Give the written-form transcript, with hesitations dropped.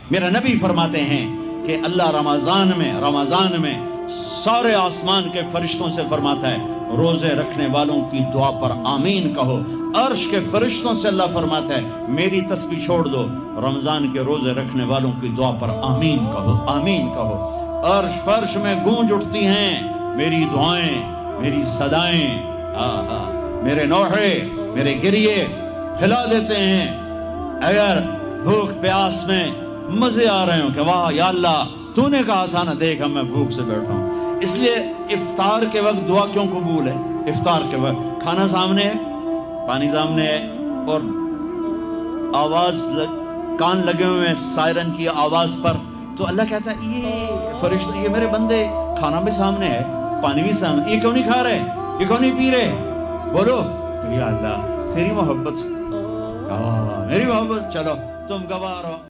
मेरा नबी फरमाते हैं कि अल्लाह रमजान में सारे आसमान के फरिश्तों से फरमाता है, रोजे रखने वालों की दुआ पर आमीन कहो। अर्श के फरिश्तों से अल्लाह फरमाता है, मेरी तस्बीह छोड़ दो, रमजान के रोजे रखने वालों की दुआ पर आमीन कहो, आमीन कहो। अर्श फर्श में गूंज उठती हैं मेरी दुआएं, मेरी सदाएं। मेरे नौहे, मेरे गिरिए हिला देते हैं। अगर भूख प्यास में मजे आ रहे हो कि वाह या अल्लाह, तूने कहा था ना, देख मैं भूख से बैठा हूं। इसलिए इफ्तार के वक्त दुआ क्यों कबूल है? इफ्तार के वक्त खाना सामने है, पानी सामने है, और कान लगे हुए हैं सायरन की आवाज पर, तो अल्लाह कहता है ये फरिश्ते, ये मेरे बंदे, खाना भी सामने है, पानी भी सामने, ये क्यों नहीं खा रहे, ये क्यों नहीं पी रहे? बोलो या अल्लाह, तेरी मोहब्बत, मेरी मोहब्बत, चलो तुम गवाह रहो।